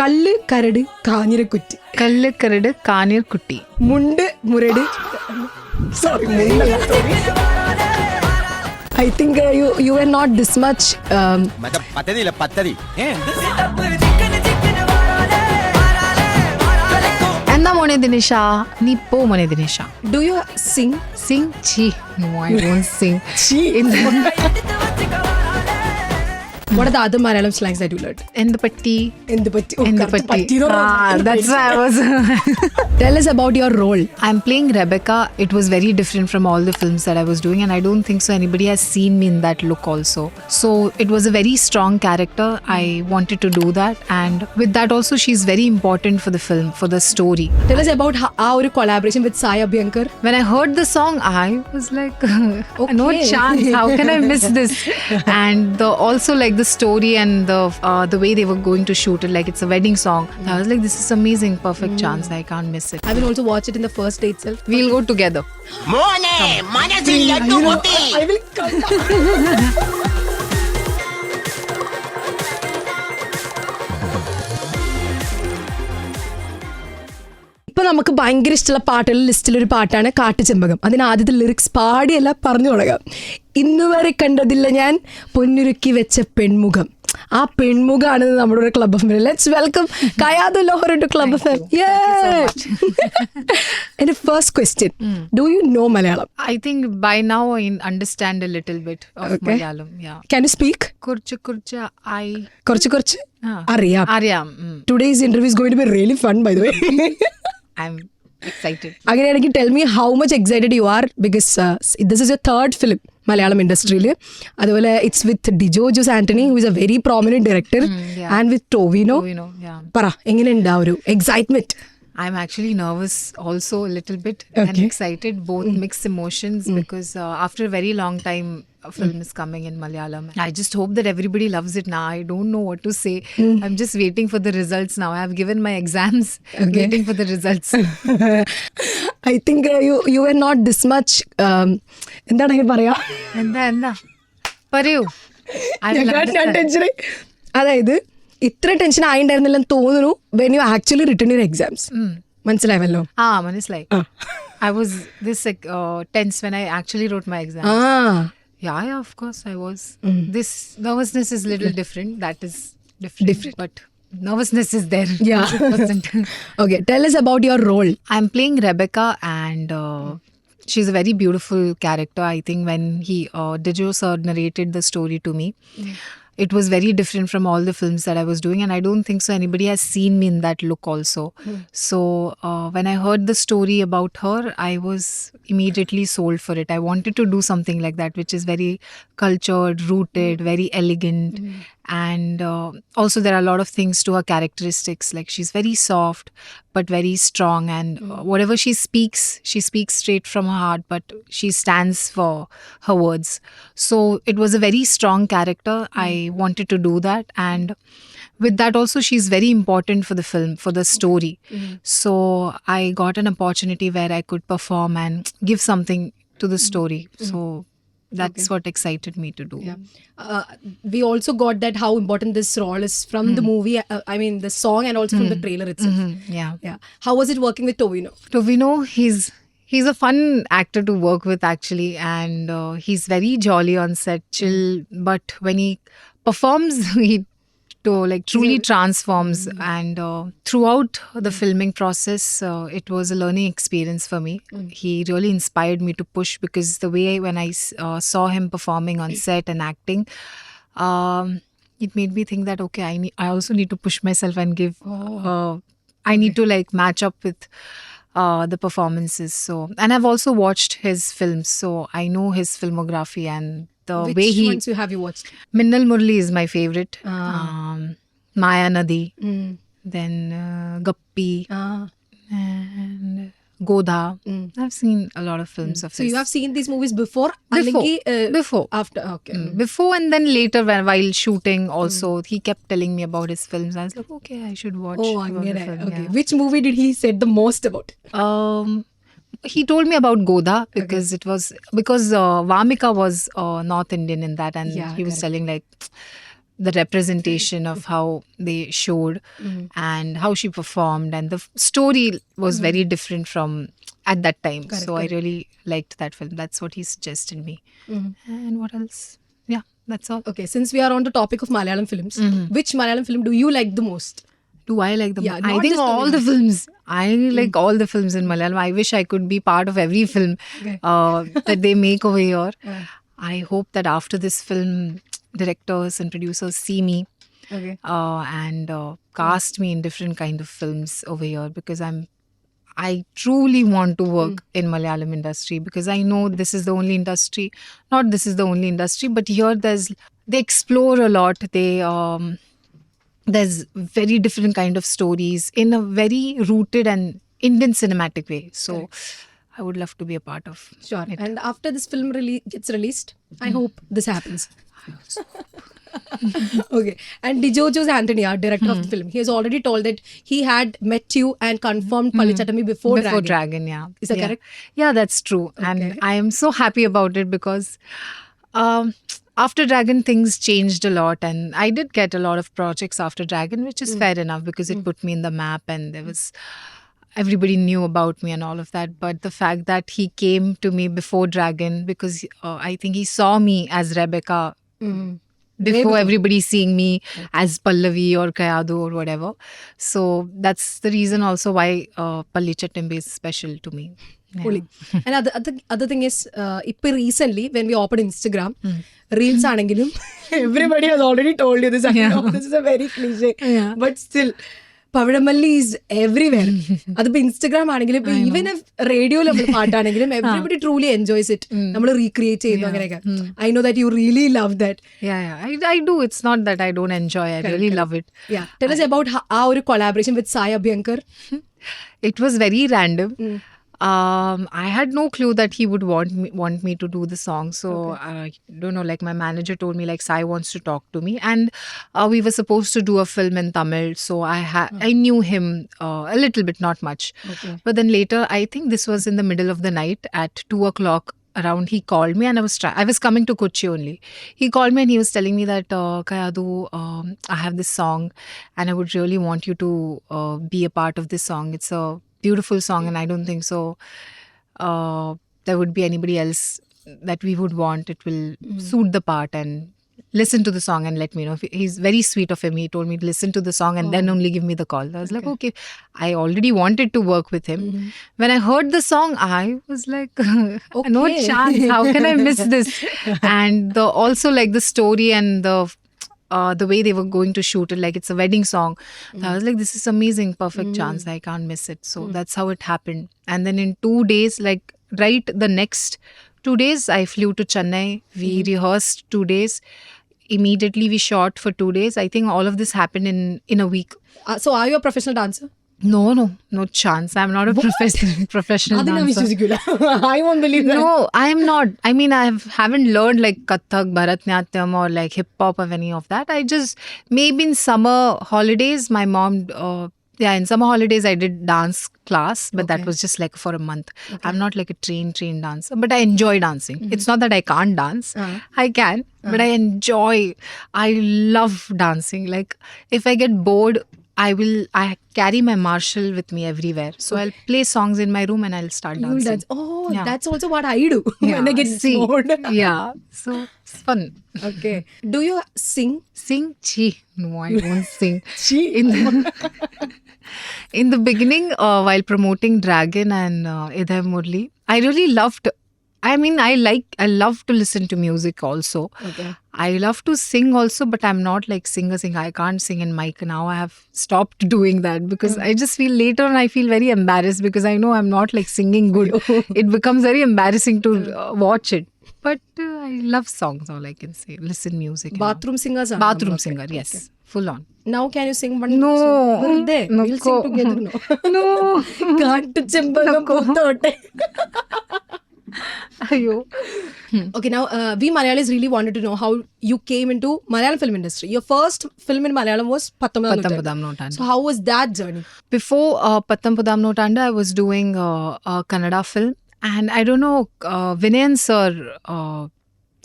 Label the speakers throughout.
Speaker 1: കല്ല് കരട് കാഞ്ഞിരക്കുറ്റി.
Speaker 2: കല്ല് കരട് കാനീർ കുട്ടി.
Speaker 1: മുണ്ട് മുരട്. സോറി, മുണ്ടല്ല, sorry. I think you were not this much
Speaker 3: പദ്ധതി.
Speaker 2: എന്താ മോനെ ദിനേശ, നീ പോ മോനെ ദിനേശ.
Speaker 1: do you sing?
Speaker 2: Sing? Chi. No, I won't sing.
Speaker 1: What are the other Malayalam slangs that you learned?
Speaker 2: എന്ത് പറ്റി?
Speaker 1: എന്ത് പറ്റി? ഓ,
Speaker 2: എന്ത്
Speaker 1: correct,
Speaker 2: പറ്റി?
Speaker 1: പറ്റിയെന്ന് പറഞ്ഞാ
Speaker 2: That's why I was.
Speaker 1: Tell us about your role.
Speaker 2: I'm playing Rebecca. It was very different from all the films that I was doing, and I don't think so anybody has seen me in that look also. So it was a very strong character. I wanted to do that, and with that also she's very important for the film, for the story.
Speaker 1: Tell us about our collaboration with Sai Abhyankar.
Speaker 2: When I heard the song, I was like, no
Speaker 1: Okay.
Speaker 2: chance. How can I miss this? And also like the story and the way they were going to shoot it, like it's a wedding song. I was like, this is amazing, perfect chance. I can't miss it.
Speaker 1: I will also watch it in the first day itself.
Speaker 2: We'll go together.
Speaker 3: മോനെ മനസ്സിൽ ലഡ്ഡു പൊട്ടി.
Speaker 1: I will come. ഇപ്പൊ നമുക്ക് ഭയങ്കര ഇഷ്ടമുള്ള പാട്ടുകളുടെ ലിസ്റ്റിലൊരു പാട്ടാണ് കാട്ടുചെമ്പകം. അതിന് ആദ്യത്തെ ലിറിക്സ് പാടിയല്ല പറഞ്ഞു തുടങ്ങാം. ഇന്നുവരെ കണ്ടതില്ല ഞാൻ പൊന്നുരുക്കി വെച്ച പെൺമുഖം. ആ പെൺമുഖമാണ് നമ്മുടെ ഒരു club F. Let's welcome Kayadu Lohar to club F. എന്റെ first question, do you know Malayalam?
Speaker 2: I think by now I understand a little bit of Malayalam. Yeah.
Speaker 1: Can you speak?
Speaker 2: Kurcha kurcha I
Speaker 1: കുറച്ച് അറിയാം.
Speaker 2: Ariyam.
Speaker 1: Today's interview is going to be really fun, by the way.
Speaker 2: I'm excited.
Speaker 1: അങ്ങനെയാണെങ്കിൽ tell me how much excited you are, because this is your third film Malayalam ഇൻഡസ്ട്രിയിൽ. അതുപോലെ it's with Dijo Jose Antony, who is A very prominent director, and with Tovino.
Speaker 2: Yeah.
Speaker 1: പറ, എങ്ങനെയുണ്ട് ആ ഒരു excitement?
Speaker 2: I'm actually nervous also a little bit and excited, both mixed emotions because after a very long time a film is coming in Malayalam. I just hope that everybody loves it now. I don't know what to say. I'm just waiting for the results now. I have given my exams, waiting for the results.
Speaker 1: I think you were not this much എന്താണ് അങ്ങനെ പറയാ,
Speaker 2: എന്താ പറയൂ.
Speaker 1: Tension. അതായത് ഇത്ര tension ആയിണ്ടായിരുന്നില്ലെന്ന് തോന്നുന്നു when you actually written your exams. മനസ്സിലായല്ലോ?
Speaker 2: മനസ്സിലായി. I was this tense when I actually wrote my exam. Yeah, of course I was. This nervousness is little different. That is different. But nervousness is there.
Speaker 1: Yeah.
Speaker 2: 100%.
Speaker 1: Okay, tell us about your role.
Speaker 2: I'm playing Rebecca, and she's a very beautiful character. I think when Dijo sir narrated the story to me, it was very different from all the films that I was doing, and I don't think so anybody has seen me in that look also. So when I heard the story about her, I was immediately sold for it. I wanted to do something like that, which is very cultured, rooted, very elegant. And also there are a lot of things to her characteristics, like she's very soft but very strong, and whatever she speaks straight from her heart, but she stands for her words. So it was a very strong character. I wanted to do that, and with that also she's very important for the film, for the story. So I got an opportunity where I could perform and give something to the story. So that's what excited me to do.
Speaker 1: We also got that how important this role is from the movie, I mean the song, and also from the trailer itself.
Speaker 2: Yeah.
Speaker 1: How was it working with Tovino?
Speaker 2: Tovino, he's a fun actor to work with actually, and he's very jolly on set, chill, but when he performs he truly transforms. And throughout the filming process, it was a learning experience for me. He really inspired me to push, because the way when I saw him performing on set and acting, it made me think that okay, I also need to push myself and give I need to match up with the performances. So, and I've also watched his films, so I know his filmography and the
Speaker 1: Which
Speaker 2: way
Speaker 1: ones have you watched?
Speaker 2: Minnal Murli is my favorite. Maya Nadi, then Gappi, and Godha. I've seen a lot of films of his.
Speaker 1: So you have seen these movies before?
Speaker 2: Before.
Speaker 1: After, okay.
Speaker 2: Before, and then later while shooting also, he kept telling me about his films. I was like, okay, I should watch.
Speaker 1: Oh,
Speaker 2: about the film.
Speaker 1: okay.
Speaker 2: Yeah.
Speaker 1: Which movie did he say the most about?
Speaker 2: He told me about Godha because Vamika was North Indian in that, and he was telling the representation of how they showed and how she performed, and the story was very different from at that time. So I really liked that film. That's what he suggested me. And what else? Yeah, that's all.
Speaker 1: Okay, since we are on the topic of Malayalam films, which Malayalam film do you like the most?
Speaker 2: Do I like them?
Speaker 1: Yeah,
Speaker 2: I
Speaker 1: not
Speaker 2: think
Speaker 1: just
Speaker 2: all the films. I like all the films in Malayalam. I wish I could be part of every film that they make over here. I hope that after this film, directors and producers see me
Speaker 1: Okay.
Speaker 2: and cast me in different kind of films over here, because I truly want to work in Malayalam industry, because I know this is the only industry. Not this is the only industry, but here they explore a lot. There's very different kind of stories in a very rooted and Indian cinematic way. So I would love to be a part of
Speaker 1: Sure.
Speaker 2: it.
Speaker 1: And after this film gets released, I hope this happens. Okay. And DiGiorgio Anthony, our director of the film, he has already told that he had met you and confirmed Palichattami before Dragon.
Speaker 2: Yeah.
Speaker 1: Is that correct?
Speaker 2: Yeah, that's true. And I am so happy about it, because after Dragon, things changed a lot. And I did get a lot of projects after Dragon, which is fair enough, because it put me in the map and there was... Everybody knew about me and all of that. But the fact that he came to me before Dragon, because I think he saw me as Rebecca before everybody seeing me as Pallavi or Kayadu or whatever. So that's the reason also why Palichattami is special to me. Yeah.
Speaker 1: Fully. And other thing is, recently when we opened Instagram, Reels aanengilum, everybody has already told you this. I know this is a very cliche, but still, Pavadamalli is everywhere. അതിപ്പോ Instagram ആണെങ്കിലും ഇപ്പൊ even റേഡിയോയിൽ നമ്മൾ പാട്ടാണെങ്കിലും everybody truly enjoys it. നമ്മൾ recreate ചെയ്യുന്നു അങ്ങനെയൊക്കെ. I know that you really love that.
Speaker 2: Yeah. I do. It's not that I don't enjoy. I really love it.
Speaker 1: Yeah. Tell us about ആ ഒരു collaboration with Sai Abhyankar.
Speaker 2: It was very random. I had no clue that he would want me to do the song. So I don't know, like my manager told me like Sai wants to talk to me, and we were supposed to do a film in Tamil. So I knew him a little bit, not much. But then later, I think this was in the middle of the night at 2:00 around, he called me, and I was coming to Kochi only. He called me and he was telling me that Kayadu, I have this song and I would really want you to be a part of this song. It's a beautiful song, and I don't think so there would be anybody else that we would want. It will suit the part, and listen to the song and let me know. He's very sweet of him. He told me to listen to the song and then only give me the call. I was like, okay. I already wanted to work with him. When I heard the song, I was like, no chance. How can I miss this? And also like the story and the way they were going to shoot it, like it's a wedding song. I was like, this is amazing, perfect chance. I can't miss it. So that's how it happened. And then in 2 days, like right the next 2 days, I flew to Chennai. We rehearsed 2 days. Immediately we shot for 2 days. I think all of this happened in a week.
Speaker 1: So are you a professional dancer?
Speaker 2: No chance. I'm not a professional dancer.
Speaker 1: I won't believe that.
Speaker 2: No, I am not. I mean, I haven't learned like Kathak, Bharatanatyam or like hip hop or any of that. I just, maybe in summer holidays, my mom, in summer holidays I did dance class, but that was just like for a month. I'm not like a trained dancer, but I enjoy dancing. It's not that I can't dance. I can, but I love dancing. Like if I get bored, I carry my Marshall with me everywhere. So I'll play songs in my room and I'll start dancing.
Speaker 1: Dance. Oh, that's also what I do when I get bored.
Speaker 2: Yeah. So it's fun.
Speaker 1: Okay. Do you sing?
Speaker 2: Sing? No, I won't sing. In the beginning, while promoting Dragon and Idhai Murli, I really loved... I mean, I love to listen to music also.
Speaker 1: Okay.
Speaker 2: I love to sing also, but I'm not like singer. I can't sing in mic. Now I have stopped doing that because I just feel later and I feel very embarrassed because I know I'm not like singing good. It becomes very embarrassing to watch it. But I love songs, all I can say. Listen music.
Speaker 1: Bathroom singers are
Speaker 2: Bathroom singer, yes. Okay. Full on.
Speaker 1: Now can you sing one
Speaker 2: No.
Speaker 1: song?
Speaker 2: No.
Speaker 1: We'll sing together.
Speaker 2: No.
Speaker 1: Kaattu chembagam pootthotte. Okay, now we Malayalis really wanted to know how you came into Malayalam film industry. Your first film in Malayalam was Pattam
Speaker 2: Pudam Nottanda.
Speaker 1: So how was that journey?
Speaker 2: Before Pattam Pudam Nottanda, I was doing a Kannada film, and I don't know, Vinayan sir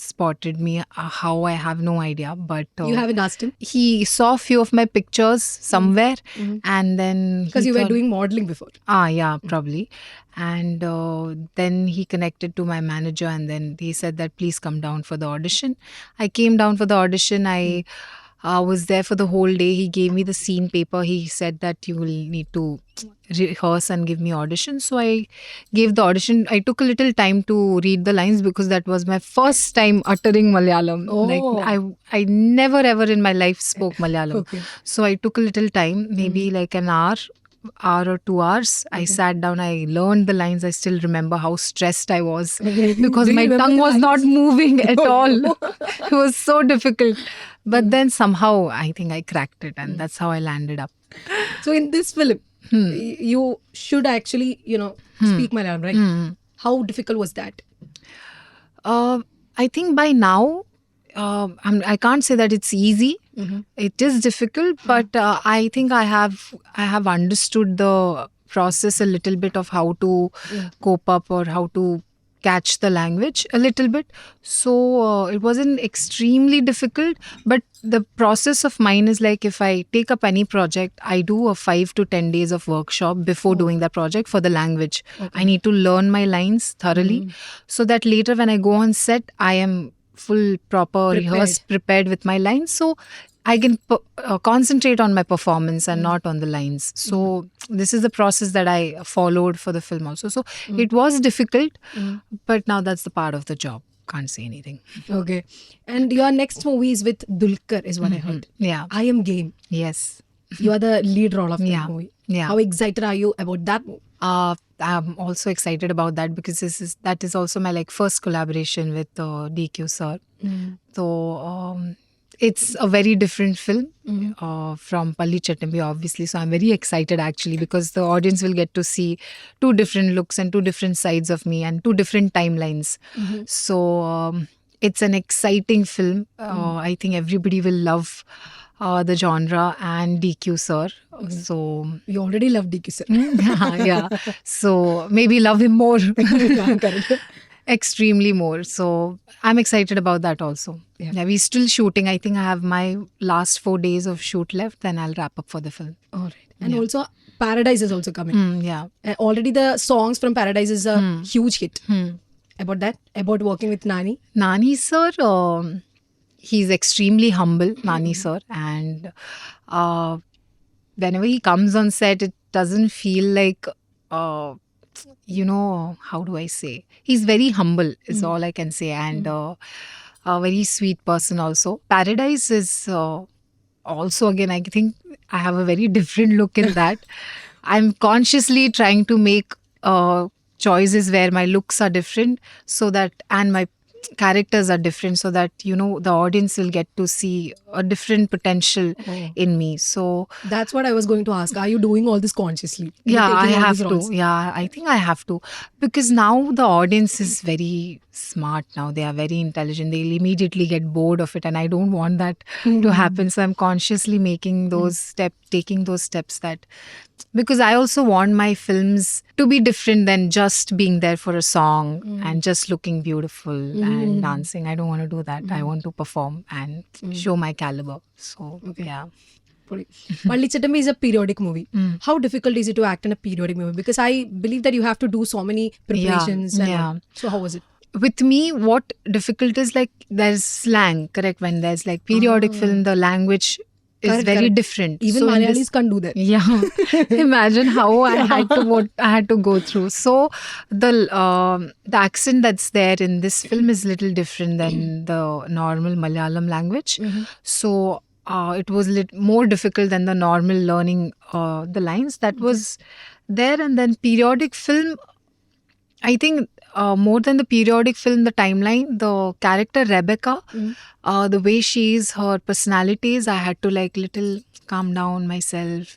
Speaker 2: spotted me. How, I have no idea. But
Speaker 1: You haven't asked him
Speaker 2: he saw a few of my pictures somewhere, and then
Speaker 1: because
Speaker 2: he
Speaker 1: you were
Speaker 2: thought-
Speaker 1: doing modeling before.
Speaker 2: yeah, probably. And then he connected to my manager, and then he said that please come down for the audition. I came down for the audition. I was there for the whole day. He gave me the scene paper. He said that you will need to rehearse and give me audition. So I gave the audition. I took a little time to read the lines because that was my first time uttering Malayalam.
Speaker 1: Oh.
Speaker 2: Like I never ever in my life spoke Malayalam.
Speaker 1: Okay.
Speaker 2: So I took a little time, maybe like an hour or 2 hours. I sat down, I learned the lines. I still remember how stressed I was because
Speaker 1: Do you
Speaker 2: my
Speaker 1: remember
Speaker 2: tongue
Speaker 1: the
Speaker 2: was not
Speaker 1: lines?
Speaker 2: moving at
Speaker 1: Oh,
Speaker 2: all.
Speaker 1: no.
Speaker 2: It was so difficult. But then somehow I think I cracked it, and that's how I landed up.
Speaker 1: So in this film, you should actually, speak Malayalam, right? How difficult was that?
Speaker 2: I think by now, I can't say that it's easy. It is difficult, but I think I have understood the process a little bit of how to cope up or how to catch the language a little bit. So it wasn't extremely difficult, but the process of mine is like if I take up any project, I do a 5 to 10 days of workshop before doing the project for the language. I need to learn my lines thoroughly so that later when I go on set, I am full proper rehearsed, prepared with my lines. So I can concentrate on my performance and not on the lines. So this is the process that I followed for the film also. So it was difficult, but now that's the part of the job. Can't say anything.
Speaker 1: Okay. And your next movie is with Dulquer, is what I heard.
Speaker 2: Yeah.
Speaker 1: I Am Game.
Speaker 2: Yes.
Speaker 1: You are the lead role of that
Speaker 2: Yeah.
Speaker 1: movie.
Speaker 2: Yeah.
Speaker 1: How excited are you about that movie?
Speaker 2: I'm also excited about that because that is also my first collaboration with DQ sir. So it's a very different film from Palli Chettambi, obviously. So I'm very excited actually because the audience will get to see two different looks and two different sides of me and two different timelines. So it's an exciting film. I think everybody will love the genre and DQ sir. So
Speaker 1: You already love DQ sir.
Speaker 2: yeah. So maybe love him more.
Speaker 1: Yeah, correct.
Speaker 2: Extremely more. So I'm excited about that also.
Speaker 1: Yeah.
Speaker 2: We're still shooting. I think I have my last 4 days of shoot left, then I'll wrap up for the film.
Speaker 1: All right. And also, Paradise is also coming.
Speaker 2: Yeah.
Speaker 1: Already the songs from Paradise is a huge hit. About that? About working with Nani?
Speaker 2: Nani sir, he's extremely humble, Nani sir. And whenever he comes on set, it doesn't feel like, how do I say? He's very humble is all I can say. And a very sweet person also. Paradise is also, again, I think I have a very different look in that. I'm consciously trying to make choices where my looks are different so that, and my characters are different so that, the audience will get to see a different potential in me. So
Speaker 1: That's what I was going to ask. Are you doing all this consciously?
Speaker 2: yeah,
Speaker 1: You're
Speaker 2: I
Speaker 1: taking all
Speaker 2: have
Speaker 1: these
Speaker 2: to.
Speaker 1: roles?
Speaker 2: Yeah, I think I have to. Because now the audience is very smart now. They are very intelligent. They'll immediately get bored of it. And I don't want that to happen. So I'm consciously making taking those steps because I also want my films to be different than just being there for a song and just looking beautiful and dancing. I don't want to do that. I want to perform and show my caliber. So, yeah.
Speaker 1: Palli Chettambi is a periodic movie. How difficult is it to act in a periodic movie? Because I believe that you have to do so many preparations. And
Speaker 2: yeah.
Speaker 1: all. So how was it?
Speaker 2: With me, what difficult is there's slang, correct? When there's periodic film, the language is
Speaker 1: Correct,
Speaker 2: very
Speaker 1: correct.
Speaker 2: different.
Speaker 1: Even
Speaker 2: So in
Speaker 1: Malayalis
Speaker 2: this-
Speaker 1: can't do that.
Speaker 2: Yeah, imagine how I had to go through. So the accent that's there in this film is little different than the normal Malayalam language. So it was more difficult than the normal learning the lines that was there. And then periodic film, I think more than the periodic film, the timeline, the character Rebecca, the way she is, her personalities, I had to little calm down myself,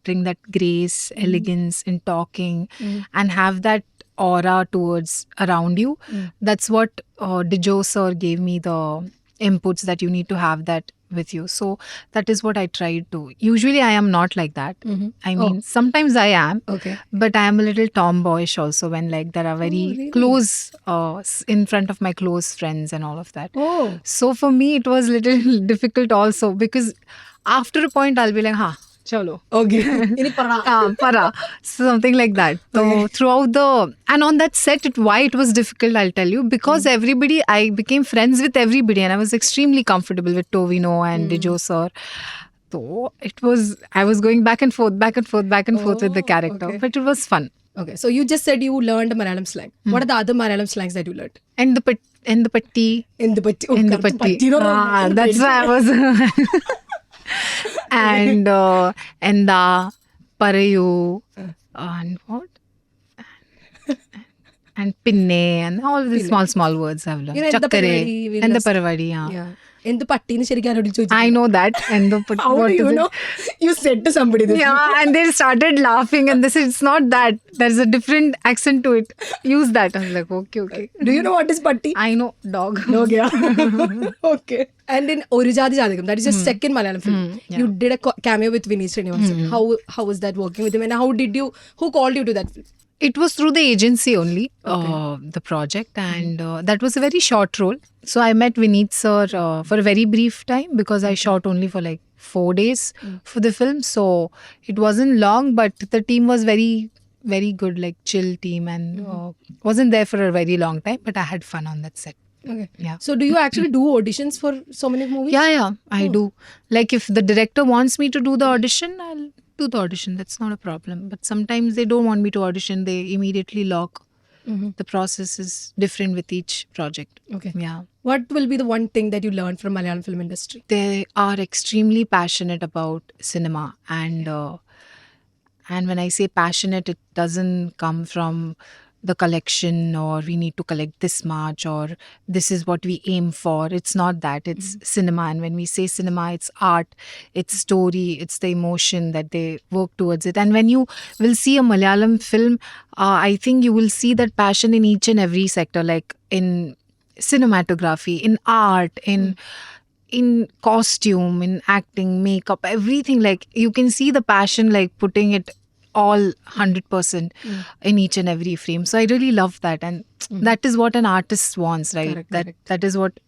Speaker 2: bring that grace, elegance in talking, and have that aura towards around you. That's what Dijo sir gave me the inputs that you need to have that with you. So that is what I tried to. Usually I am not like that. I mean, sometimes I am,
Speaker 1: Okay.
Speaker 2: but I am a little tomboyish also when like there are very
Speaker 1: really?
Speaker 2: close in front of my close friends and all of that.
Speaker 1: Oh.
Speaker 2: So for me it was little difficult also, because after a point I'll be like, ha, chalo.
Speaker 1: Okay. ഇനി പറ.
Speaker 2: Para. Something like that. So throughout the, and on that set, why it was difficult, I'll tell you, because everybody, I became friends with everybody and I was extremely comfortable with Tovino and Dijo sir. So it was, I was going back and forth with the character,
Speaker 1: okay.
Speaker 2: but it was fun.
Speaker 1: Okay, so you just said you learned Malayalam slang. What are the other Malayalam slangs that you learned?
Speaker 2: And the patti.
Speaker 1: എന്ത് പറ്റി? ഓ,
Speaker 2: In the
Speaker 1: correct,
Speaker 2: patti.
Speaker 1: പറ്റിയെന്ന് പറഞ്ഞാൽ
Speaker 2: That's why I was. And enda, parayu, and what? And pinne, and all the small words I've learned.
Speaker 1: You know,
Speaker 2: Chakkare,
Speaker 1: parvadi, we
Speaker 2: and the
Speaker 1: lost-
Speaker 2: parvadi, yeah.
Speaker 1: Yeah. എന്ത് പട്ടിന്ന് ശരിക്കും ആരോട് ചോദിച്ചു?
Speaker 2: I know that. And the
Speaker 1: How
Speaker 2: what
Speaker 1: do
Speaker 2: is
Speaker 1: you
Speaker 2: it?
Speaker 1: know? You said to somebody this.
Speaker 2: Yeah, and they started laughing and they said, it's not that. There's a different accent to it. Use that. I was like, okay.
Speaker 1: Do you know what is patti?
Speaker 2: I know, dog.
Speaker 1: No, yeah. Okay. And in Orujadi Jadagam, that is your second Malayalam film. You did a cameo with Vineet Srinivasan. How was that working with him? And who called you to that film?
Speaker 2: It was through the agency only, the project, and that was a very short role. So I met Vineet sir for a very brief time, because I shot only for like 4 days for the film. So it wasn't long, but the team was very, very good, like chill team, and wasn't there for a very long time, but I had fun on that set.
Speaker 1: Okay.
Speaker 2: Yeah.
Speaker 1: So do you actually do auditions for so many movies?
Speaker 2: Yeah, I do. Like if the director wants me to do the audition, I'll do the audition. That's not a problem. But sometimes they don't want me to audition. They immediately lock. The process is different with each project.
Speaker 1: Okay.
Speaker 2: Yeah.
Speaker 1: What will be the one thing that you learned from Malayalam film industry?
Speaker 2: They are extremely passionate about cinema, and when I say passionate, it doesn't come from the collection or we need to collect this much or this is what we aim for. It's not that. It's cinema, and when we say cinema, it's art, it's story, it's the emotion that they work towards it. And when you will see a Malayalam film, I think you will see that passion in each and every sector, like in cinematography, in art, in costume, in acting, makeup, everything. Like you can see the passion, like putting it all 100% in each and every frame. So I really love that, and that is what an artist wants, right?
Speaker 1: Correct.
Speaker 2: That is what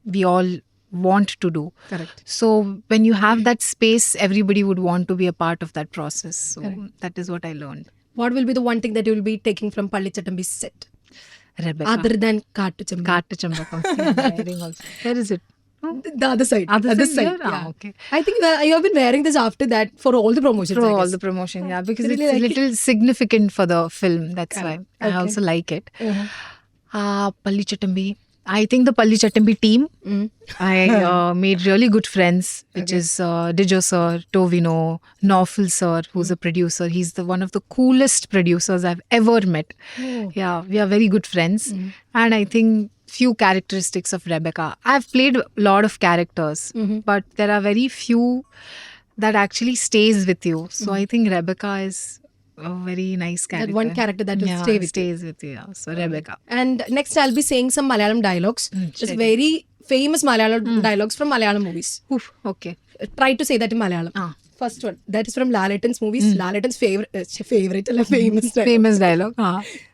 Speaker 2: we all want to do.
Speaker 1: Correct.
Speaker 2: So when you have that space, everybody would want to be a part of that process. So that is what I learned.
Speaker 1: What will be the one thing that you will be taking from Pallichattambi's set?
Speaker 2: Rebecca.
Speaker 1: Other than Kaattu Chembakam?
Speaker 2: Kaattu Chembakam. Wearing also. Where is it?
Speaker 1: The other side.
Speaker 2: Other
Speaker 1: Other
Speaker 2: side
Speaker 1: side.
Speaker 2: here? Ah,
Speaker 1: Yeah.
Speaker 2: okay.
Speaker 1: I think that you have been wearing this after that for all the promotions.
Speaker 2: Through
Speaker 1: I
Speaker 2: all
Speaker 1: guess.
Speaker 2: the promotion, yeah, because
Speaker 1: I really
Speaker 2: it's a
Speaker 1: like it.
Speaker 2: little significant for the film. That's why I
Speaker 1: Okay.
Speaker 2: also like it. Pallichattambi. I think the Pallichattambi team, I made really good friends, which is Dijo sir, Tovino, Naufal sir, who's a producer. He's one of the coolest producers I've ever met. Yeah, we are very good friends. And I think few characteristics of Rebecca. I've played a lot of characters, but there are very few that actually stays with you. So I think Rebecca is a very nice character.
Speaker 1: That one character that will stay with you.
Speaker 2: stays with you. Yeah. So Rebecca.
Speaker 1: And next I'll be saying some Malayalam dialogues. Just very famous Malayalam dialogues from Malayalam movies.
Speaker 2: Oof, okay.
Speaker 1: Try to say that in Malayalam. First one. That is from Lalatan's movies. Lalatan's favorite, famous.
Speaker 2: Famous dialogue.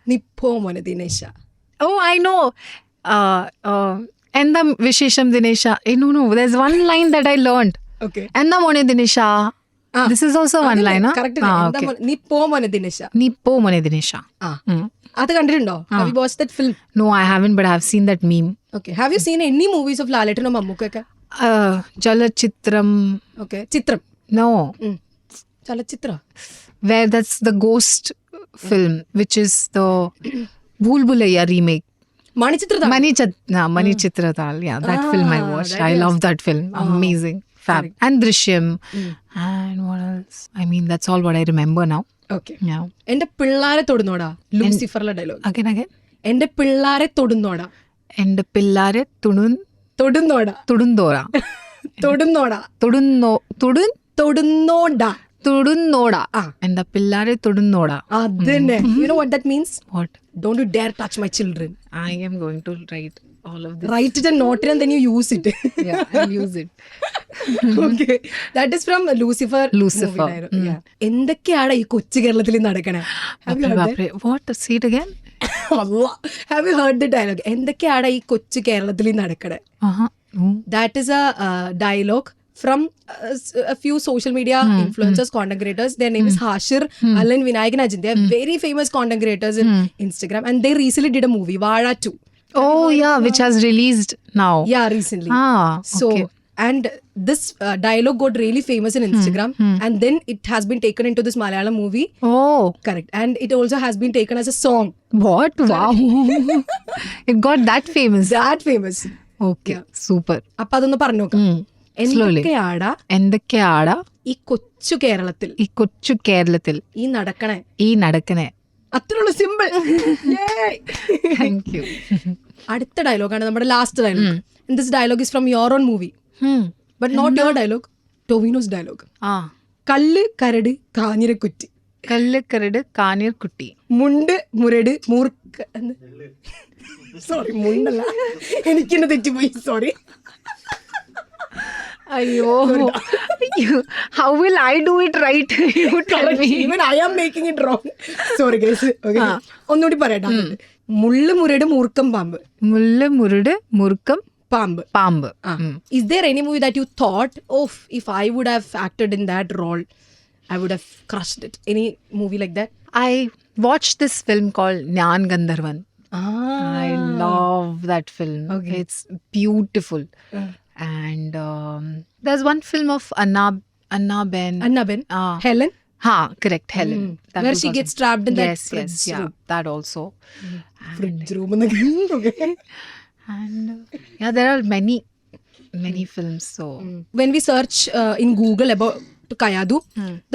Speaker 1: Nippo Mone Dinesha.
Speaker 2: Oh, I know. Enda Vishesham Dinesha. No. There's one line that I learned.
Speaker 1: Okay.
Speaker 2: Enda Mone Dinesha. This is also one line, huh?
Speaker 1: Correct.
Speaker 2: Okay.
Speaker 1: Nippo Mone Dinesha.
Speaker 2: Nippo Mone Dinesha.
Speaker 1: അത് കണ്ടിട്ടുണ്ടോ? Have you watched that film?
Speaker 2: No, I haven't, but I have seen that meme.
Speaker 1: Okay. Have you seen any movies of Lalatan or Mammukka?
Speaker 2: Jalachitram.
Speaker 1: Okay. Chitram.
Speaker 2: No.
Speaker 1: Chalachitra.
Speaker 2: Where that's the ghost film, which is the Bhool Bhulaiya remake.
Speaker 1: Manichitra.
Speaker 2: Mani Chitratal. Yeah, that film I watched. I love that film. Amazing. Fab. And Drishyam. And what else? I mean, that's all what I remember now.
Speaker 1: Okay.
Speaker 2: Yeah.
Speaker 1: എന്റെ പിള്ളാരെ തൊടുന്നോടാ ലൂസിഫറിലെ dialogue.
Speaker 2: Again.
Speaker 1: എന്റെ പിള്ളാരെ തൊടുന്നോടാ.
Speaker 2: And Pillare
Speaker 1: തൊടുന്നോടാ.
Speaker 2: Tudundora.
Speaker 1: തൊടുന്നോടാ. തൊടുന്നോടാ.
Speaker 2: Tudunnoda. And the Pillare Tudunnoda.
Speaker 1: അതന്നെ. You know what that means?
Speaker 2: What?
Speaker 1: Don't you dare touch my children.
Speaker 2: I am going to write all of this.
Speaker 1: Write it and note it and then you use it.
Speaker 2: Yeah, I'll use it.
Speaker 1: Okay. That is from Lucifer.
Speaker 2: Lucifer.
Speaker 1: movie dialogue. Yeah. എന്തൊക്കെയാണ് ഈ കൊച്ചു കേരളത്തിൽ നടക്കണേ? Have you heard that?
Speaker 2: Bapre. What? Say it again.
Speaker 1: Allah. Have you heard the dialogue? എന്തൊക്കെയാണ് ഈ കൊച്ചു കേരളത്തിൽ നടക്കണേ?
Speaker 2: Uh-huh. No.
Speaker 1: That is a dialogue from a few social media influencers, content creators. Their name is Hashir, Alan, Vinayak and Ajin. They are very famous content creators in Instagram, and they recently did a movie, Vaada 2.
Speaker 2: Oh, yeah, which has released now.
Speaker 1: Yeah, recently.
Speaker 2: Ah,
Speaker 1: So,
Speaker 2: okay.
Speaker 1: and this dialogue got really famous in Instagram, and then it has been taken into this Malayalam movie.
Speaker 2: Oh,
Speaker 1: Correct. And it also has been taken as a song.
Speaker 2: what? Wow. It got that famous.
Speaker 1: That famous.
Speaker 2: Okay, super.
Speaker 1: അപ്പൊ അതൊന്ന് പറഞ്ഞു നോക്കാം.
Speaker 2: Slowly.
Speaker 1: എന്തൊക്കെയാടാ
Speaker 2: എന്തൊക്കെയാടാ
Speaker 1: ഈ കൊച്ചു കേരളത്തിൽ
Speaker 2: ഈ കൊച്ചു കേരളത്തിൽ
Speaker 1: ഈ നടക്കണേ?
Speaker 2: ഈ നടക്കണേ?
Speaker 1: അത്രയുള്ള സിമ്പിൾ.
Speaker 2: Thank you.
Speaker 1: അടുത്ത ഡയലോഗാണ് നമ്മുടെ last dialogue. This dialogue is from your own movie, but not your dialogue, Tovino's dialogue.
Speaker 2: ആ
Speaker 1: കല്ല് കരട് കാഞ്ഞിരക്കുറ്റി,
Speaker 2: കല്ല് കരട് കാനീർ കുട്ടി,
Speaker 1: മുണ്ട് മുരട് മൂർക്ക. സോറി, മുണ്ടല്ല, എനിക്കെന്നെ തെറ്റിപ്പോയി, സോറി.
Speaker 2: അയ്യോ, how will I do it right? You tell me.
Speaker 1: Even I am making it wrong. Sorry guys. Okay. ഒന്നുകൂടി പറയട്ടെ. മുള്ള് മുരട് മൂർക്കം പാമ്പ്,
Speaker 2: മുല്ല് മുരുട് മുറുക്കം
Speaker 1: പാമ്പ്.
Speaker 2: പാമ്പ്.
Speaker 1: Is there any movie that you thought, oh, if I would have acted in that role, I would have crushed it? Any movie like that?
Speaker 2: I watched this film called Nyan Gandharvan. I love that film.
Speaker 1: Okay.
Speaker 2: It's beautiful. And there's one film of Anna Ben.
Speaker 1: Anna Ben. Helen.
Speaker 2: Ha, correct, Helen. That
Speaker 1: Where
Speaker 2: was
Speaker 1: she
Speaker 2: also-
Speaker 1: gets trapped in that
Speaker 2: yes,
Speaker 1: fridge
Speaker 2: yes, yeah,
Speaker 1: room.
Speaker 2: that also.
Speaker 1: Fridge room എന്നൊക്കെ. Okay.
Speaker 2: And yeah, there are many films. So
Speaker 1: When we search in Google about Kayadu,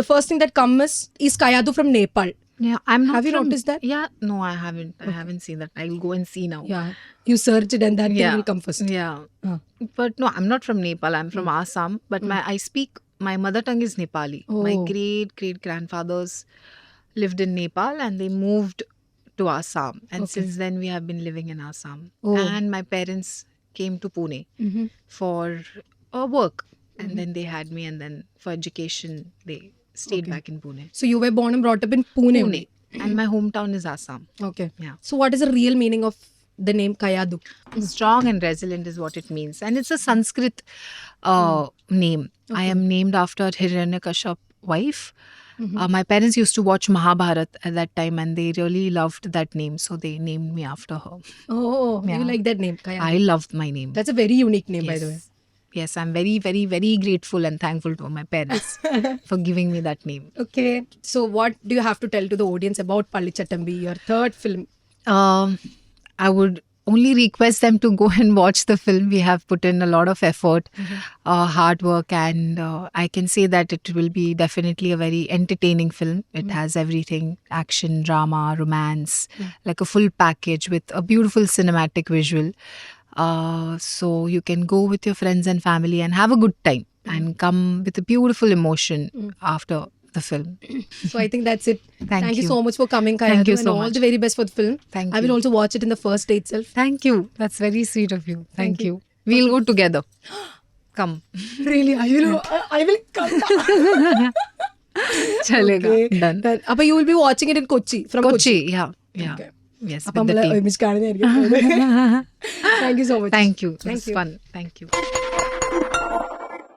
Speaker 1: the first thing that comes is Kayadu from Nepal.
Speaker 2: yeah, I'm not.
Speaker 1: Have you
Speaker 2: from-
Speaker 1: noticed that?
Speaker 2: Yeah, no, I haven't. I haven't seen that. I'll go and see now.
Speaker 1: Yeah. You search it and that thing
Speaker 2: Yeah.
Speaker 1: will come first.
Speaker 2: Yeah.
Speaker 1: Ah.
Speaker 2: But no, I'm not from Nepal. I'm from Assam. But my mother tongue is Nepali. My
Speaker 1: Oh.
Speaker 2: great grandfathers lived in Nepal and they moved to Assam. And since then we have been living in Assam.
Speaker 1: Oh.
Speaker 2: And my parents came to Pune
Speaker 1: Mhm.
Speaker 2: for work. And then they had me, and then for education they stayed back in Pune.
Speaker 1: So you were born and brought up in Pune.
Speaker 2: Pune. And my hometown is Assam.
Speaker 1: Okay.
Speaker 2: Yeah.
Speaker 1: So what is the real meaning of the name Kayadu?
Speaker 2: Strong and resilient is what it means. And it's a Sanskrit name. I am named after Hiranyakaship's wife. My parents used to watch Mahabharat at that time and they really loved that name. So they named me after her.
Speaker 1: Oh, you
Speaker 2: Yeah.
Speaker 1: like that name, Kayadu?
Speaker 2: I loved my name.
Speaker 1: That's a very unique name, by the way.
Speaker 2: Yes, I'm very, very, very grateful and thankful to my parents for giving me that name.
Speaker 1: Okay. So what do you have to tell to the audience about Pallichattambi, your third film?
Speaker 2: I would only request them to go and watch the film. We have put in a lot of effort, hard work, and I can say that it will be definitely a very entertaining film. It has everything: action, drama, romance, like a full package with a beautiful cinematic visual. So you can go with your friends and family and have a good time and come with a beautiful emotion after the film.
Speaker 1: So I think that's it.
Speaker 2: Thank
Speaker 1: you
Speaker 2: you.
Speaker 1: so much for coming, Kayadu.
Speaker 2: Thank you
Speaker 1: and
Speaker 2: so
Speaker 1: all
Speaker 2: much.
Speaker 1: the very best for the film.
Speaker 2: Thank
Speaker 1: I will
Speaker 2: you.
Speaker 1: also watch it in the first day itself.
Speaker 2: Thank you. That's very sweet of you. Thank you. We'll go together. Come.
Speaker 1: Really, I will come.
Speaker 2: Chalega.
Speaker 1: Okay.
Speaker 2: Done.
Speaker 1: But you will be watching it in Kochi, from Kochi.
Speaker 2: Kochi. Yeah. Yeah.
Speaker 1: Okay.
Speaker 2: Yes.
Speaker 1: അപ്പം
Speaker 2: With the
Speaker 1: നമ്മൾ
Speaker 2: team.
Speaker 1: ഒരുമിച്ച് കാണുന്നതായിരിക്കും. Thank you so much.
Speaker 2: Thank you. It
Speaker 1: Thank
Speaker 2: was
Speaker 1: you.
Speaker 2: fun. Thank you.